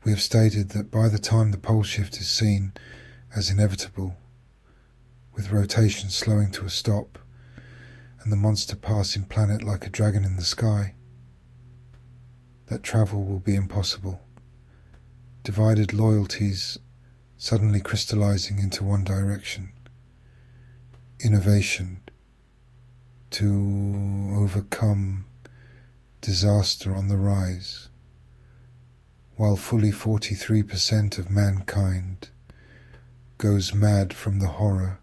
We have stated that by the time the pole shift is seen as inevitable, with rotation slowing to a stop and the monster passing planet like a dragon in the sky, that travel will be impossible, divided loyalties suddenly crystallizing into one direction, innovation to overcome disaster on the rise, while fully 43% of mankind goes mad from the horror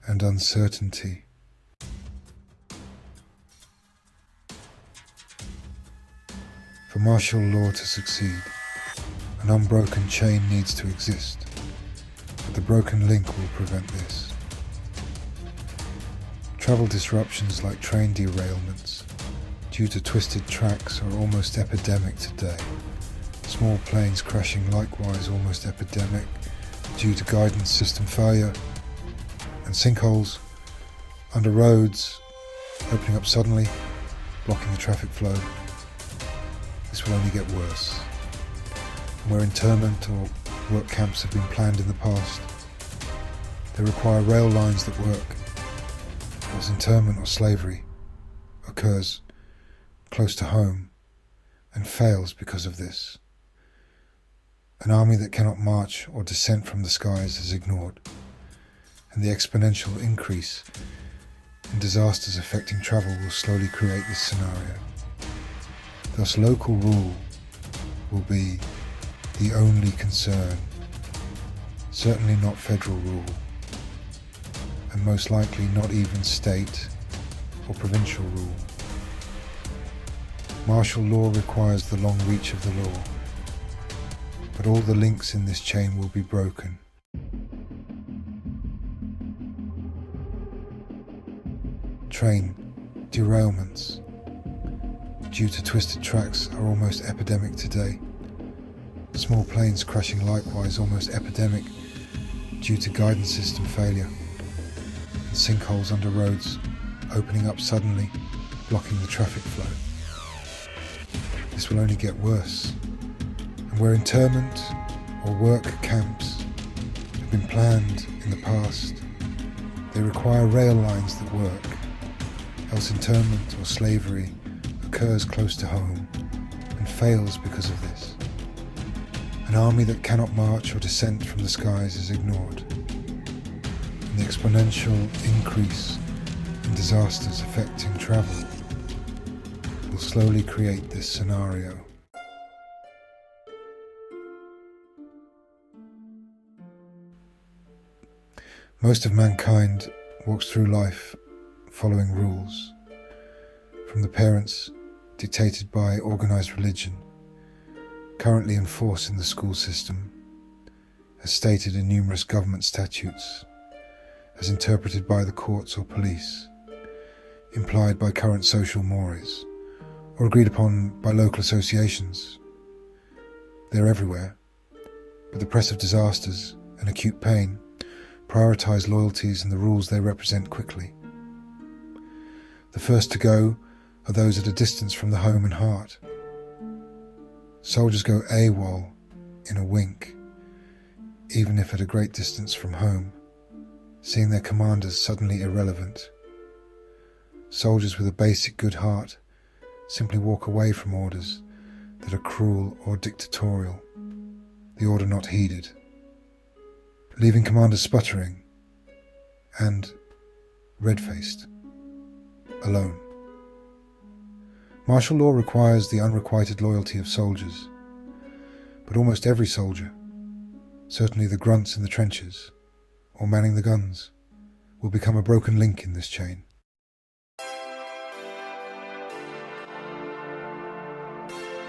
and uncertainty. For martial law to succeed, an unbroken chain needs to exist, but the broken link will prevent this. Travel disruptions like train derailments due to twisted tracks are almost epidemic today. Small planes crashing likewise almost epidemic due to guidance system failure, and sinkholes under roads opening up suddenly, blocking the traffic flow. This will only get worse. And where internment or work camps have been planned in the past, they require rail lines that work, as internment or slavery occurs close to home and fails because of this. An army that cannot march or descend from the skies is ignored, and the exponential increase in disasters affecting travel will slowly create this scenario. Thus, local rule will be the only concern, certainly not federal rule, and most likely not even state or provincial rule. Martial law requires the long reach of the law, but all the links in this chain will be broken. Train derailments due to twisted tracks are almost epidemic today. Small planes crashing likewise almost epidemic due to guidance system failure, and sinkholes under roads opening up suddenly, blocking the traffic flow. This will only get worse, and where internment or work camps have been planned in the past, they require rail lines that work, else internment or slavery occurs close to home and fails because of this. An army that cannot march or descend from the skies is ignored, and the exponential increase in disasters affecting travel will slowly create this scenario. Most of mankind walks through life following rules, from the parents dictated by organized religion, currently in force in the school system, as stated in numerous government statutes, as interpreted by the courts or police, implied by current social mores, or agreed upon by local associations. They're everywhere, but the press of disasters and acute pain prioritize loyalties and the rules they represent quickly. The first to go are those at a distance from the home and heart. Soldiers go AWOL in a wink, even if at a great distance from home, seeing their commanders suddenly irrelevant. Soldiers with a basic good heart simply walk away from orders that are cruel or dictatorial, the order not heeded, leaving commanders sputtering and red-faced, alone. Martial law requires the unrequited loyalty of soldiers, but almost every soldier, certainly the grunts in the trenches or manning the guns, will become a broken link in this chain.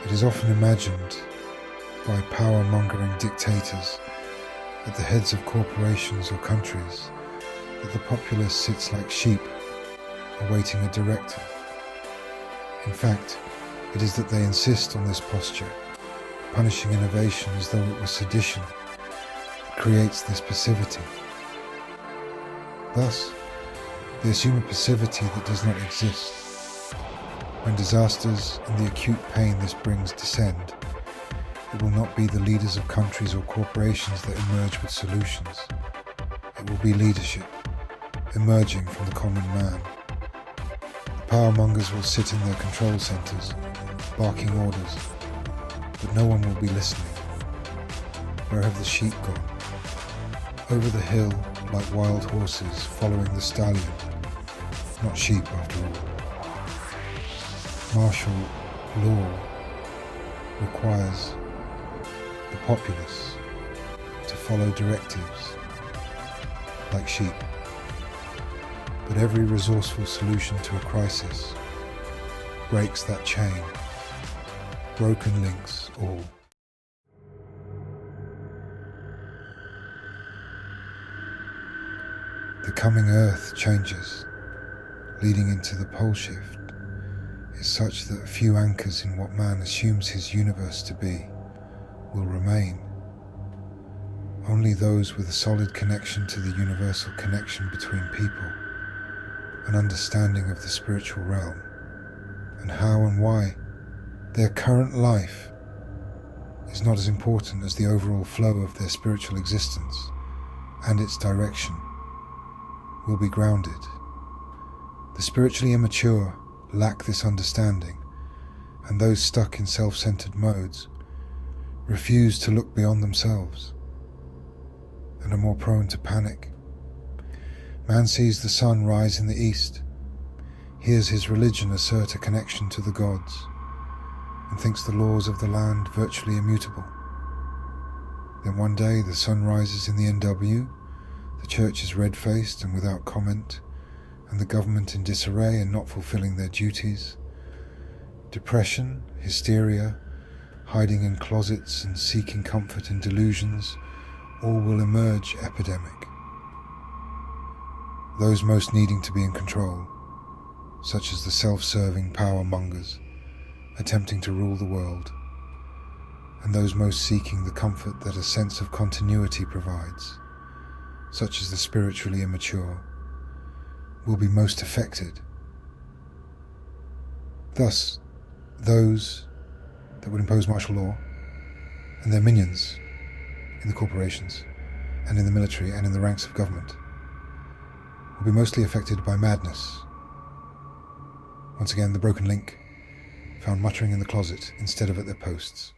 It is often imagined by power-mongering dictators at the heads of corporations or countries that the populace sits like sheep awaiting a directive. In fact, it is that they insist on this posture, punishing innovation as though it was sedition, that creates this passivity. Thus, they assume a passivity that does not exist. When disasters and the acute pain this brings descend, It will not be the leaders of countries or corporations that emerge with solutions. It will be leadership, emerging from the common man. The powermongers will sit in their control centres, barking orders, but no one will be listening. Where have the sheep gone? Over the hill, like wild horses following the stallion, not sheep after all. Martial law requires the populace to follow directives like sheep. But every resourceful solution to a crisis breaks that chain. Broken links all. The coming Earth changes, leading into the pole shift, is such that few anchors in what man assumes his universe to be will remain. Only those with a solid connection to the universal connection between people, an understanding of the spiritual realm, and how and why their current life is not as important as the overall flow of their spiritual existence and its direction, will be grounded. The spiritually immature lack this understanding, and those stuck in self-centered modes refuse to look beyond themselves and are more prone to panic. Man sees the sun rise in the east, hears his religion assert a connection to the gods, and thinks the laws of the land virtually immutable. Then one day the sun rises in the NW, the church is red-faced and without comment, and the government in disarray and not fulfilling their duties. Depression, hysteria, hiding in closets and seeking comfort in delusions, all will emerge epidemic. Those most needing to be in control, such as the self-serving power mongers, attempting to rule the world, and those most seeking the comfort that a sense of continuity provides, such as the spiritually immature, will be most affected. Thus, those that would impose martial law and their minions in the corporations and in the military and in the ranks of government will be mostly affected by madness. Once again, the broken link found muttering in the closet instead of at their posts.